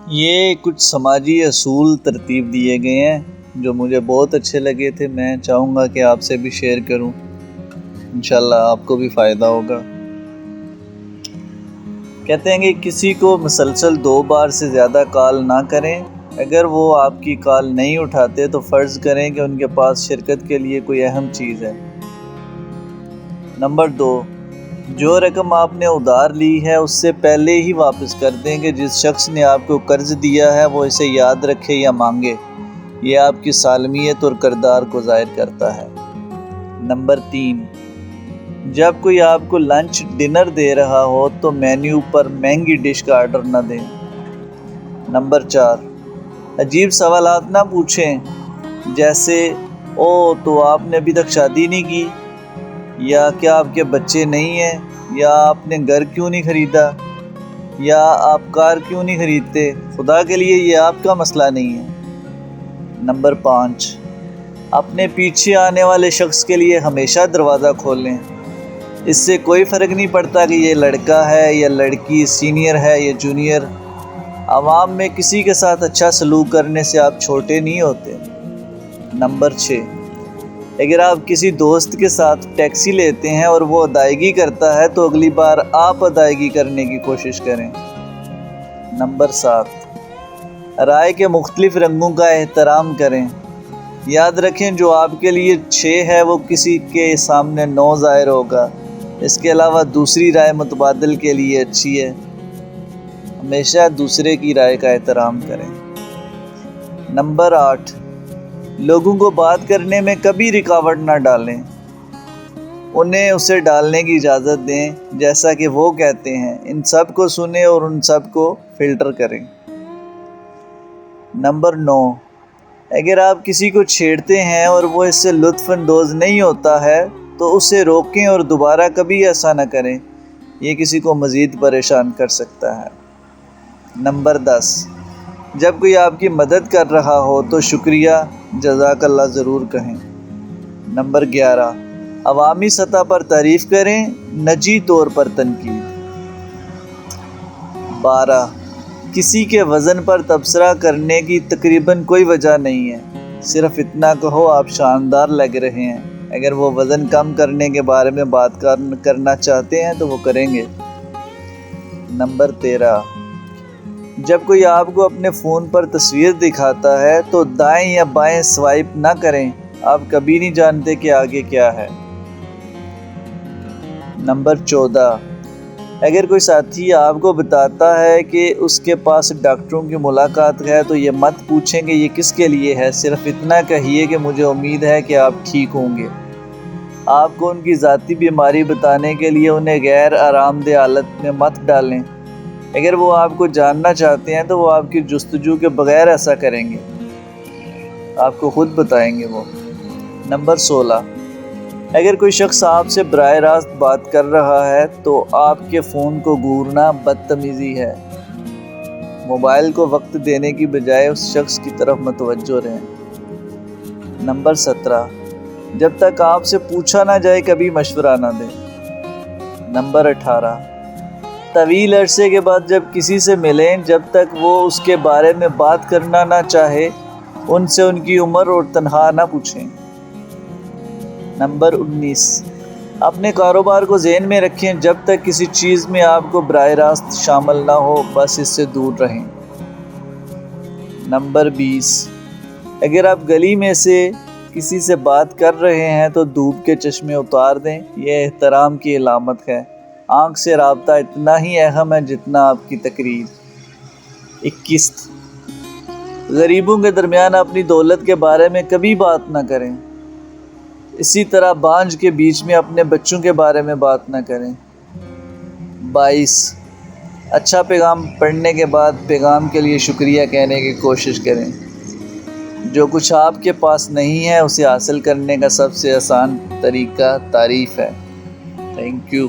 یہ کچھ سماجی اصول ترتیب دیے گئے ہیں جو مجھے بہت اچھے لگے تھے. میں چاہوں گا کہ آپ سے بھی شیئر کروں. انشاءاللہ آپ کو بھی فائدہ ہوگا. کہتے ہیں کہ کسی کو مسلسل 2 بار سے زیادہ کال نہ کریں. اگر وہ آپ کی کال نہیں اٹھاتے تو فرض کریں کہ ان کے پاس شرکت کے لیے کوئی اہم چیز ہے. نمبر 2، جو رقم آپ نے ادھار لی ہے اس سے پہلے ہی واپس کر دیں کہ جس شخص نے آپ کو قرض دیا ہے وہ اسے یاد رکھے یا مانگے. یہ آپ کی سالمیت اور کردار کو ظاہر کرتا ہے. نمبر 3، جب کوئی آپ کو لنچ ڈنر دے رہا ہو تو مینیو پر مہنگی ڈش کا آرڈر نہ دیں. نمبر 4، عجیب سوالات نہ پوچھیں جیسے تو آپ نے ابھی تک شادی نہیں کی، یا کیا آپ کے بچے نہیں ہیں، یا آپ نے گھر کیوں نہیں خریدا، یا آپ کار کیوں نہیں خریدتے. خدا کے لیے یہ آپ کا مسئلہ نہیں ہے. نمبر 5، اپنے پیچھے آنے والے شخص کے لیے ہمیشہ دروازہ کھولیں. اس سے کوئی فرق نہیں پڑتا کہ یہ لڑکا ہے یا لڑکی، سینئر ہے یا جونیئر. عوام میں کسی کے ساتھ اچھا سلوک کرنے سے آپ چھوٹے نہیں ہوتے. نمبر 6، اگر آپ کسی دوست کے ساتھ ٹیکسی لیتے ہیں اور وہ ادائیگی کرتا ہے تو اگلی بار آپ ادائیگی کرنے کی کوشش کریں. نمبر 7، رائے کے مختلف رنگوں کا احترام کریں. یاد رکھیں جو آپ کے لیے 6 ہے وہ کسی کے سامنے 9 ظاہر ہوگا. اس کے علاوہ دوسری رائے متبادل کے لیے اچھی ہے. ہمیشہ دوسرے کی رائے کا احترام کریں. نمبر 8، لوگوں کو بات کرنے میں کبھی رکاوٹ نہ ڈالیں. انہیں اسے ڈالنے کی اجازت دیں جیسا کہ وہ کہتے ہیں. ان سب کو سنیں اور ان سب کو فلٹر کریں. نمبر 9، اگر آپ کسی کو چھیڑتے ہیں اور وہ اس سے لطف اندوز نہیں ہوتا ہے تو اسے روکیں اور دوبارہ کبھی ایسا نہ کریں. یہ کسی کو مزید پریشان کر سکتا ہے. نمبر 10، جب کوئی آپ کی مدد کر رہا ہو تو شکریہ، جزاک اللہ ضرور کہیں. نمبر 11، عوامی سطح پر تعریف کریں، نجی طور پر تنقید. 12، کسی کے وزن پر تبصرہ کرنے کی تقریباً کوئی وجہ نہیں ہے. صرف اتنا کہو آپ شاندار لگ رہے ہیں. اگر وہ وزن کم کرنے کے بارے میں بات کرنا چاہتے ہیں تو وہ کریں گے. نمبر 13، جب کوئی آپ کو اپنے فون پر تصویر دکھاتا ہے تو دائیں یا بائیں سوائپ نہ کریں. آپ کبھی نہیں جانتے کہ آگے کیا ہے. نمبر 14، اگر کوئی ساتھی آپ کو بتاتا ہے کہ اس کے پاس ڈاکٹروں کی ملاقات ہے تو یہ مت پوچھیں کہ یہ کس کے لیے ہے. صرف اتنا کہیے کہ مجھے امید ہے کہ آپ ٹھیک ہوں گے. آپ کو ان کی ذاتی بیماری بتانے کے لیے انہیں غیر آرام دہ حالت میں مت ڈالیں. اگر وہ آپ کو جاننا چاہتے ہیں تو وہ آپ کی جستجو کے بغیر ایسا کریں گے. آپ کو خود بتائیں گے وہ. نمبر 16، اگر کوئی شخص آپ سے براہ راست بات کر رہا ہے تو آپ کے فون کو گھورنا بدتمیزی ہے. موبائل کو وقت دینے کی بجائے اس شخص کی طرف متوجہ رہیں. نمبر 17، جب تک آپ سے پوچھا نہ جائے کبھی مشورہ نہ دیں. نمبر 18، طویل عرصے کے بعد جب کسی سے ملیں جب تک وہ اس کے بارے میں بات کرنا نہ چاہے ان سے ان کی عمر اور تنخواہ نہ پوچھیں. نمبر 19، اپنے کاروبار کو ذہن میں رکھیں جب تک کسی چیز میں آپ کو براہ راست شامل نہ ہو بس اس سے دور رہیں. نمبر 20، اگر آپ گلی میں سے کسی سے بات کر رہے ہیں تو دھوپ کے چشمے اتار دیں. یہ احترام کی علامت ہے. آنکھ سے رابطہ اتنا ہی اہم ہے جتنا آپ کی تقریر. 21، غریبوں کے درمیان اپنی دولت کے بارے میں کبھی بات نہ کریں. اسی طرح بانجھ کے بیچ میں اپنے بچوں کے بارے میں بات نہ کریں. 22، اچھا پیغام پڑھنے کے بعد پیغام کے لیے شکریہ کہنے کی کوشش کریں. جو کچھ آپ کے پاس نہیں ہے اسے حاصل کرنے کا سب سے آسان طریقہ تعریف ہے. Thank you.